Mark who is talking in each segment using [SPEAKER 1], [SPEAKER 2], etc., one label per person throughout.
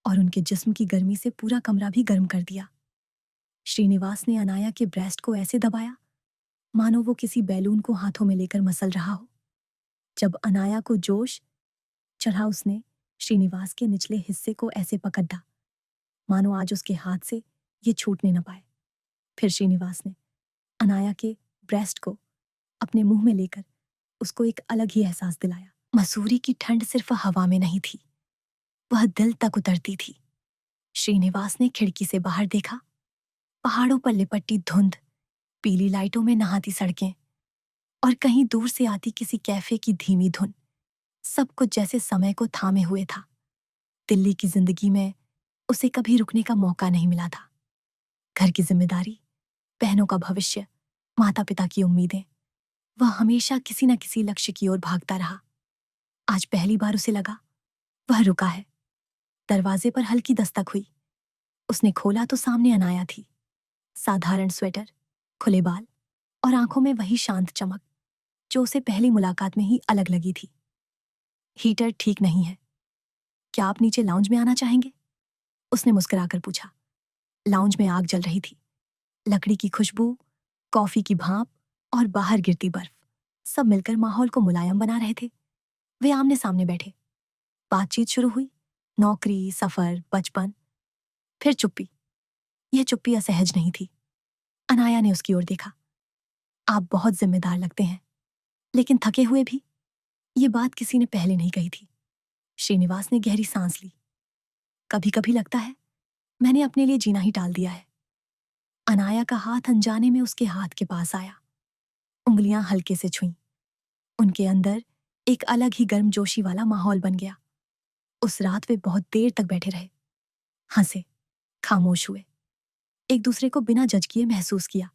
[SPEAKER 1] और उनके जिस्म की गर्मी से पूरा कमरा भी गर्म कर दिया। श्रीनिवास ने अनाया के ब्रेस्ट को ऐसे दबाया मानो वो किसी बैलून को हाथों में लेकर मसल रहा हो। जब अनाया को जोश चढ़ा उसने श्रीनिवास के निचले हिस्से को ऐसे पकड़ा मानो आज उसके हाथ से ये छूटने न पाए। फिर श्रीनिवास ने अनाया के ब्रेस्ट को अपने मुंह में लेकर उसको एक अलग ही एहसास दिलाया। मसूरी की ठंड सिर्फ हवा में नहीं थी, वह दिल तक उतरती थी। श्रीनिवास ने खिड़की से बाहर देखा। पहाड़ों पर लिपटी धुंध, पीली लाइटों में नहाती सड़कें और कहीं दूर से आती किसी कैफे की धीमी धुन, सब कुछ जैसे समय को थामे हुए था। दिल्ली की जिंदगी में उसे कभी रुकने का मौका नहीं मिला था। घर की जिम्मेदारी, बहनों का भविष्य, माता पिता की उम्मीदें, वह हमेशा किसी न किसी लक्ष्य की ओर भागता रहा। आज पहली बार उसे लगा वह रुका है। दरवाजे पर हल्की दस्तक हुई। उसने खोला तो सामने अनाया थी। साधारण स्वेटर, खुले बाल और आंखों में वही शांत चमक जो उसे पहली मुलाकात में ही अलग लगी थी। हीटर ठीक नहीं है, क्या आप नीचे लाउंज में आना चाहेंगे? उसने मुस्कुराकर पूछा। लाउंज में आग जल रही थी। लकड़ी की खुशबू, कॉफी की भाप और बाहर गिरती बर्फ सब मिलकर माहौल को मुलायम बना रहे थे। वे आमने सामने बैठे। बातचीत शुरू हुई। नौकरी, सफर, बचपन, फिर चुप्पी। यह चुप्पी असहज नहीं थी। अनाया ने उसकी ओर देखा। आप बहुत जिम्मेदार लगते हैं, लेकिन थके हुए भी। ये बात किसी ने पहले नहीं कही थी। श्रीनिवास ने गहरी सांस ली। कभी कभी लगता है मैंने अपने लिए जीना ही टाल दिया है। अनाया का हाथ अनजाने में उसके हाथ के पास आया। उंगलियां हल्के से छुईं। उनके अंदर एक अलग ही गर्मजोशी वाला माहौल बन गया। उस रात वे बहुत देर तक बैठे रहे, हंसे, खामोश हुए, एक दूसरे को बिना जज किए महसूस किया।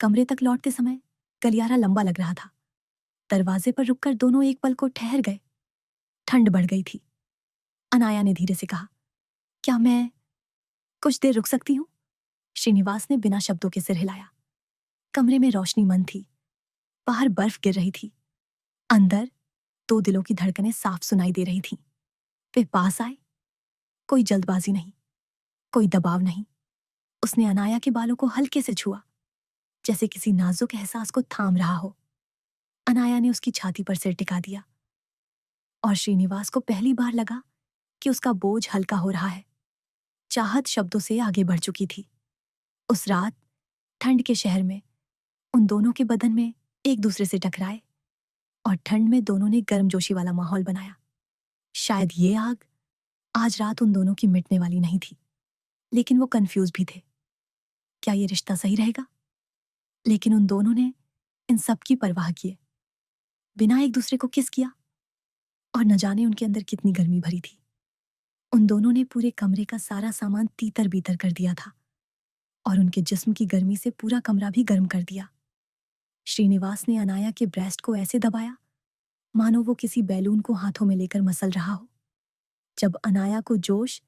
[SPEAKER 1] कमरे तक लौटते समय गलियारा लंबा लग रहा था। दरवाजे पर रुककर दोनों एक पल को ठहर गए। ठंड बढ़ गई थी। अनाया ने धीरे से कहा, क्या मैं कुछ देर रुक सकती हूँ? श्रीनिवास ने बिना शब्दों के सिर हिलाया। कमरे में रोशनी मंद थी। बाहर बर्फ गिर रही थी। अंदर दो दिलों की धड़कनें साफ सुनाई दे रही थीं। वे पास आए। कोई जल्दबाजी नहीं, कोई दबाव नहीं। उसने अनाया के बालों को हल्के से छुआ, जैसे किसी नाजुक एहसास को थाम रहा हो। अनाया ने उसकी छाती पर सिर टिका दिया और श्रीनिवास को पहली बार लगा कि उसका बोझ हल्का हो रहा है। चाहत शब्दों से आगे बढ़ चुकी थी। उस रात ठंड के शहर में उन दोनों के बदन में एक दूसरे से टकराए और ठंड में दोनों ने गर्मजोशी वाला माहौल बनाया। शायद ये आग आज रात उन दोनों की मिटने वाली नहीं थी, लेकिन वो कंफ्यूज भी थे। क्या ये रिश्ता सही रहेगा? लेकिन उन दोनों ने इन सब की परवाह किए बिना एक दूसरे को किस किया, और न जाने उनके अंदर कितनी गर्मी भरी थी। उन दोनों ने पूरे कमरे का सारा सामान तीतर बीतर कर दिया था और उनके जिस्म की गर्मी से पूरा कमरा भी गर्म कर दिया। श्रीनिवास ने अनाया के ब्रेस्ट को ऐसे दबाया मानो वो किसी बैलून को हाथों में लेकर मसल रहा हो। जब अनाया को जोश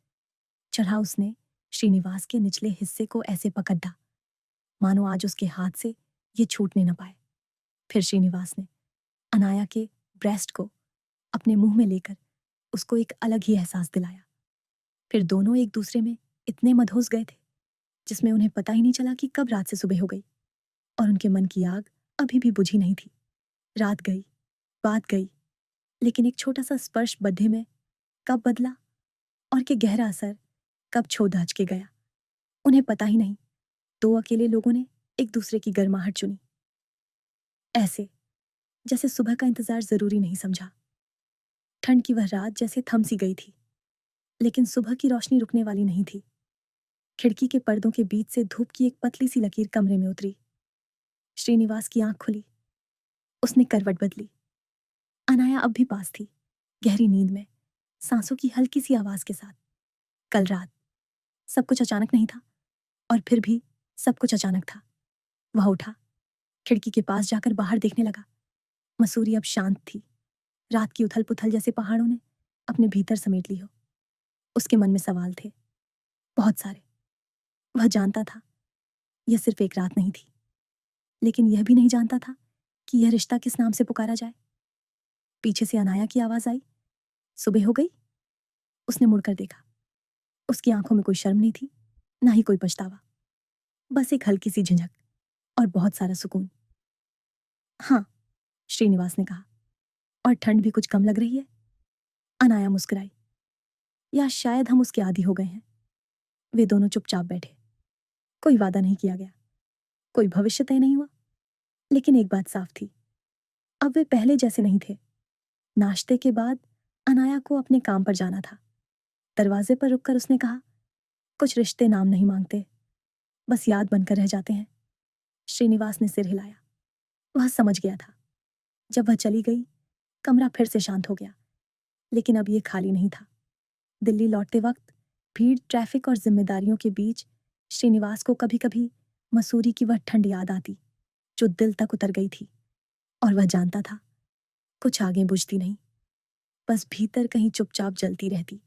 [SPEAKER 1] चढ़ा उसने श्रीनिवास के निचले हिस्से को ऐसे पकड़ा मानो आज उसके हाथ से ये छूटने न पाए। फिर श्रीनिवास ने अनाया के ब्रेस्ट को अपने मुंह में लेकर उसको एक अलग ही एहसास दिलाया। फिर दोनों एक दूसरे में इतने मदहोश गए थे जिसमें उन्हें पता ही नहीं चला कि कब रात से सुबह हो गई और उनके मन की आग अभी भी बुझी नहीं थी। रात गई, बात गई, लेकिन एक छोटा सा स्पर्श बद्दे में कब बदला और के गहरा असर कब छो दाच के गया, उन्हें पता ही नहीं। दो अकेले लोगों ने एक दूसरे की गर्माहट चुनी, ऐसे जैसे सुबह का इंतजार जरूरी नहीं समझा। ठंड की वह रात जैसे थम सी गई थी, लेकिन सुबह की रोशनी रुकने वाली नहीं थी। खिड़की के पर्दों के बीच से धूप की एक पतली सी लकीर कमरे में उतरी। श्रीनिवास की आंख खुली। उसने करवट बदली। अनाया अब भी पास थी, गहरी नींद में, सांसों की हल्की सी आवाज के साथ। कल रात सब कुछ अचानक नहीं था, और फिर भी सब कुछ अचानक था। वह उठा, खिड़की के पास जाकर बाहर देखने लगा। मसूरी अब शांत थी। रात की उथल पुथल जैसे पहाड़ों ने अपने भीतर समेट ली हो। उसके मन में सवाल थे, बहुत सारे। वह जानता था यह सिर्फ एक रात नहीं थी, लेकिन यह भी नहीं जानता था कि यह रिश्ता किस नाम से पुकारा जाए। पीछे से अनाया की आवाज आई, सुबह हो गई? उसने मुड़कर देखा। उसकी आंखों में कोई शर्म नहीं थी, ना ही कोई पछतावा, बस एक हल्की सी झिझक और बहुत सारा सुकून। हाँ, श्रीनिवास ने कहा। और ठंड भी कुछ कम लग रही है? अनाया मुस्कुराई। या शायद हम उसके आदी हो गए हैं। वे दोनों चुपचाप बैठे। कोई वादा नहीं किया गया, कोई भविष्य तय नहीं हुआ, लेकिन एक बात साफ थी, अब वे पहले जैसे नहीं थे। नाश्ते के बाद अनाया को अपने काम पर जाना था। दरवाजे पर रुककर उसने कहा, कुछ रिश्ते नाम नहीं मांगते, बस याद बनकर रह जाते हैं। श्रीनिवास ने सिर हिलाया। वह समझ गया था। जब वह चली गई, कमरा फिर से शांत हो गया, लेकिन अब ये खाली नहीं था। दिल्ली लौटते वक्त भीड़, ट्रैफिक और जिम्मेदारियों के बीच श्रीनिवास को कभी कभी मसूरी की वह ठंड याद आती, जो दिल तक उतर गई थी। और वह जानता था, कुछ आगे बुझती नहीं, बस भीतर कहीं चुपचाप जलती रहती।